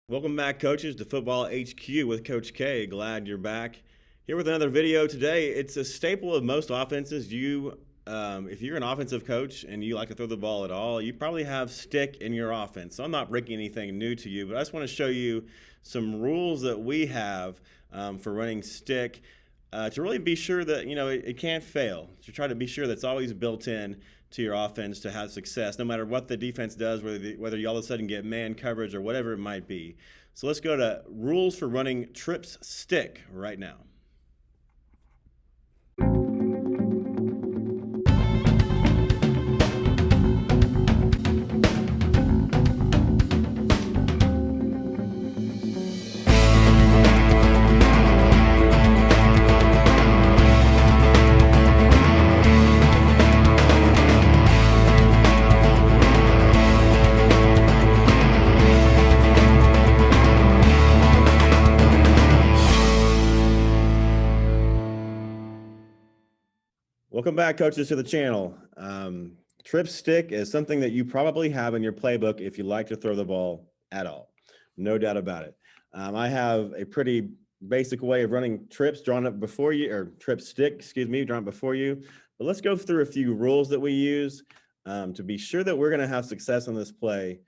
Welcome back, coaches, to Football HQ with Coach K. Glad you're back here with another video today. It's a staple of most offenses. If you're an offensive coach and you like to throw the ball at all, you probably have stick in your offense. So I'm not breaking anything new to you, but I just want to show you some rules that we have for running stick to really be sure that it can't fail. To try to be sure that's always built in to your offense to have success, no matter what the defense does, whether you all of a sudden get man coverage or whatever it might be. So let's go to rules for running trips stick right now. Welcome back, coaches, to the channel. Trip stick is something that you probably have in your playbook if you like to throw the ball at all. No doubt about it. I have a pretty basic way of running trips drawn up before you, or trip stick, excuse me, drawn up before you. But let's go through a few rules that we use to be sure that we're going to have success on this play,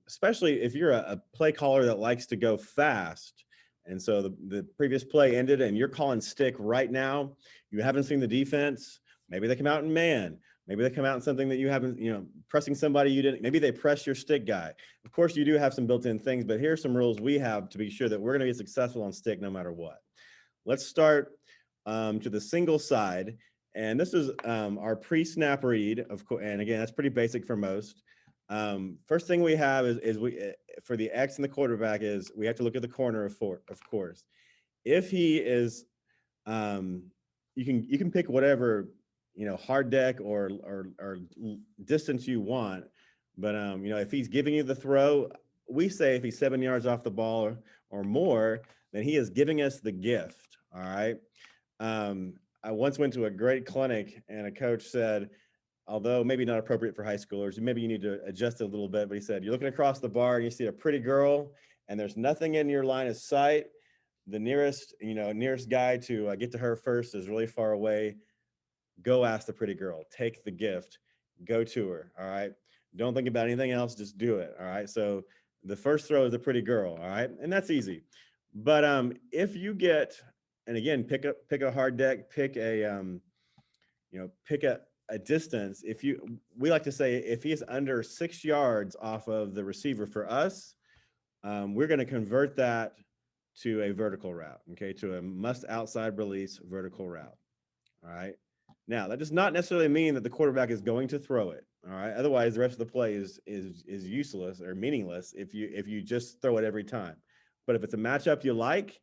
especially if you're a play caller that likes to go fast. And so the previous play ended and you're calling stick right now. You haven't seen the defense. Maybe they come out in man. Maybe they come out in something that you haven't, pressing somebody you didn't. Maybe they press your stick guy. Of course, you do have some built-in things, but here's some rules we have to be sure that we're going to be successful on stick no matter what. Let's start to the single side. And this is our pre-snap read, of course. And again, that's pretty basic for most. First thing we have is we for the X and the quarterback is we have to look at the corner of course. If he is, you can pick whatever hard deck or distance you want, but if he's giving you the throw, we say if he's 7 yards off the ball or more, then he is giving us the gift. All right. I once went to a great clinic and a coach said, although maybe not appropriate for high schoolers, maybe you need to adjust it a little bit, but he said, you're looking across the bar and you see a pretty girl and there's nothing in your line of sight. The nearest guy to get to her first is really far away. Go ask the pretty girl, take the gift, go to her. All right. Don't think about anything else. Just do it. All right. So the first throw is the pretty girl. All right. And that's easy. But if you get, and again, pick a hard deck, pick a distance. We like to say if he's under 6 yards off of the receiver for us, we're going to convert that to a vertical route, okay, to a must outside release vertical route. All right. Now that does not necessarily mean that the quarterback is going to throw it. All right. Otherwise, the rest of the play is useless or meaningless if you just throw it every time. But if it's a matchup you like,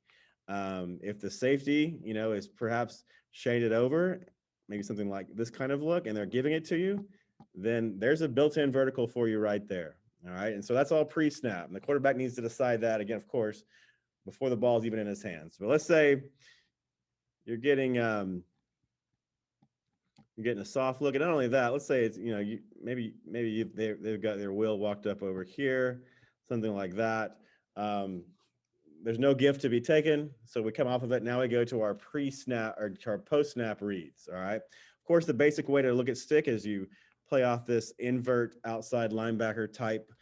if the safety is perhaps shaded over, maybe something like this kind of look, and they're giving it to you, then there's a built-in vertical for you right there. All right. And so that's all pre-snap. And the quarterback needs to decide that, again, of course, before the ball is even in his hands. But let's say you're getting a soft look. And not only that, let's say it's, they've got their wheel walked up over here, something like that. There's no gift to be taken. So we come off of it. Now we go to our pre-snap or to our post-snap reads. All right. Of course, the basic way to look at stick is you play off this invert outside linebacker type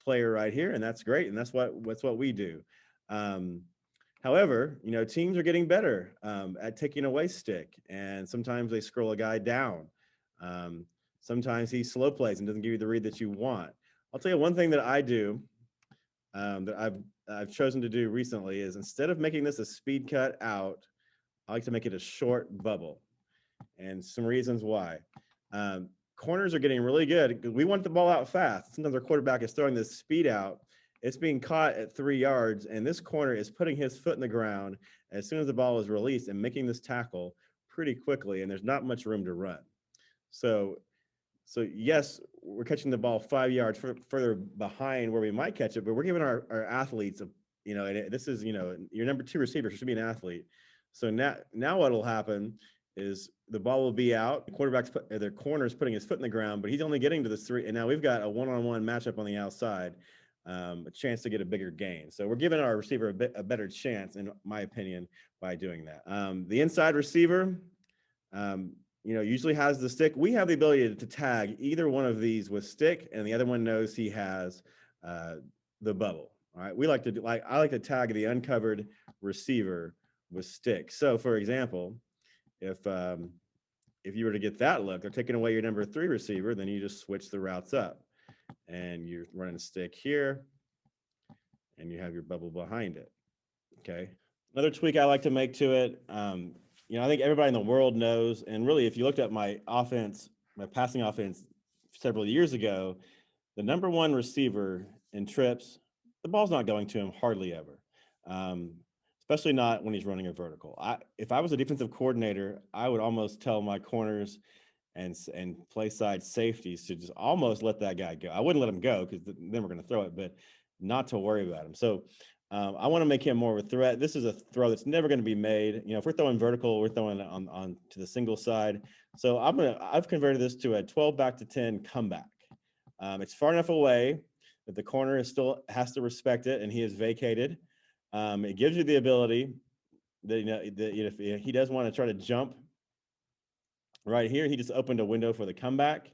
player right here. And that's great. And that's what we do. However, teams are getting better at taking away stick. And sometimes they scroll a guy down. Sometimes he slow plays and doesn't give you the read that you want. I'll tell you one thing that I do that I've chosen to do recently is instead of making this a speed cut out, I like to make it a short bubble. And some reasons why. Corners are getting really good. We want the ball out fast. Sometimes our quarterback is throwing this speed out. It's being caught at 3 yards, and this corner is putting his foot in the ground as soon as the ball is released and making this tackle pretty quickly, and there's not much room to run. So yes, we're catching the ball 5 yards further behind where we might catch it, but we're giving our athletes, and this is, your number 2 receiver should be an athlete. So now what'll happen is the ball will be out. The corner's putting his foot in the ground, but he's only getting to the 3. And now we've got a one-on-one matchup on the outside. a chance to get a bigger gain. So we're giving our receiver a better chance, in my opinion, by doing that. The inside receiver, um, usually has the stick. We have the ability to tag either one of these with stick, and the other one knows he has uh, the bubble. All right, we like to do I like to tag the uncovered receiver with stick. So, for example, if um, if you were to get that look, they're taking away your number 3 receiver, then you just switch the routes up, and you're running a stick here, and you have your bubble behind it. Okay. Another tweak I like to make to it, I think everybody in the world knows, and really, if you looked at my offense, my passing offense several years ago, the number 1 receiver in trips, the ball's not going to him hardly ever, um, especially not when he's running a vertical. If I was a defensive coordinator, I would almost tell my corners and play side safeties to just almost let that guy go. I wouldn't let him go because then we're going to throw it, but not to worry about him. So I want to make him more of a threat. This is a throw that's never going to be made. If we're throwing vertical, we're throwing it on to the single side. So I've converted this to a 12 back to 10 comeback. It's far enough away that the corner is still has to respect it, and he is vacated. It gives you the ability that if he does want to try to jump right here, he just opened a window for the comeback.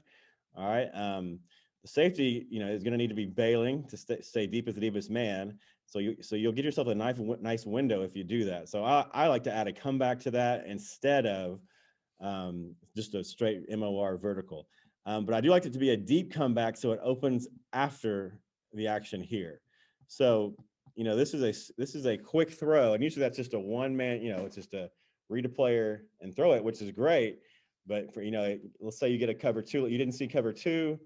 All right. The safety, is going to need to be bailing to stay deep as the deepest man. So you'll get yourself a nice window if you do that. So I like to add a comeback to that instead of just a straight MOR vertical. But I do like it to be a deep comeback so it opens after the action here. So this is a quick throw, and usually that's just a one man. It's just a read a player and throw it, which is great. But for let's say you get a cover 2, you didn't see cover 2,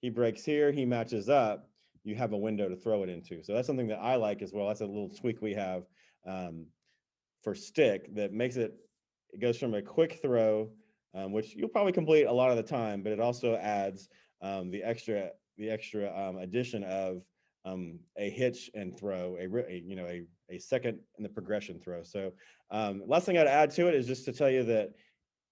he breaks here, he matches up, you have a window to throw it into. So that's something that I like as well. That's a little tweak we have for stick that makes it goes from a quick throw, which you'll probably complete a lot of the time, but it also adds the extra addition of a hitch and throw, a second in the progression throw. So last thing I'd add to it is just to tell you that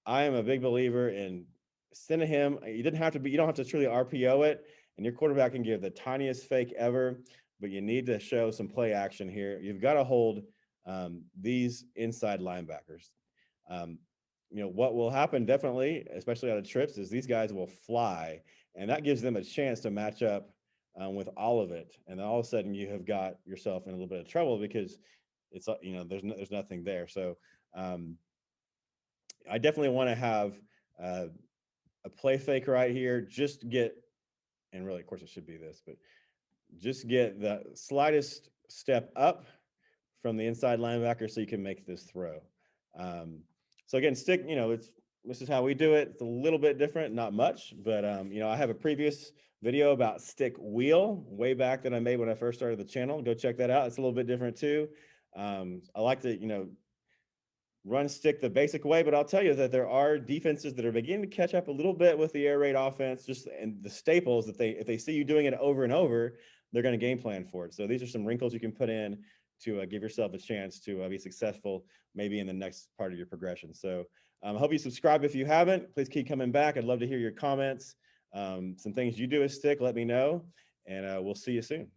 I am a big believer in sending him. You don't have to truly RPO it, and your quarterback can give the tiniest fake ever, but you need to show some play action here. You've got to hold these inside linebackers. What will happen definitely, especially out of trips, is these guys will fly, and that gives them a chance to match up with all of it. And then all of a sudden, you have got yourself in a little bit of trouble because it's there's nothing there. So I definitely want to have uh, a play fake right here. Just get, and really, of course, it should be this, but just get the slightest step up from the inside linebacker so you can make this throw. So again, stick, this is how we do it. It's a little bit different, not much, but I have a previous video about stick wheel way back that I made when I first started the channel. Go check that out. It's a little bit different too. I like to, run stick the basic way, but I'll tell you that there are defenses that are beginning to catch up a little bit with the air raid offense, just and the staples that if they see you doing it over and over, they're going to game plan for it. So these are some wrinkles you can put in to give yourself a chance to be successful maybe in the next part of your progression. So I hope you subscribe if you haven't. Please keep coming back. I'd love to hear your comments. Some things you do as stick, let me know, and we'll see you soon.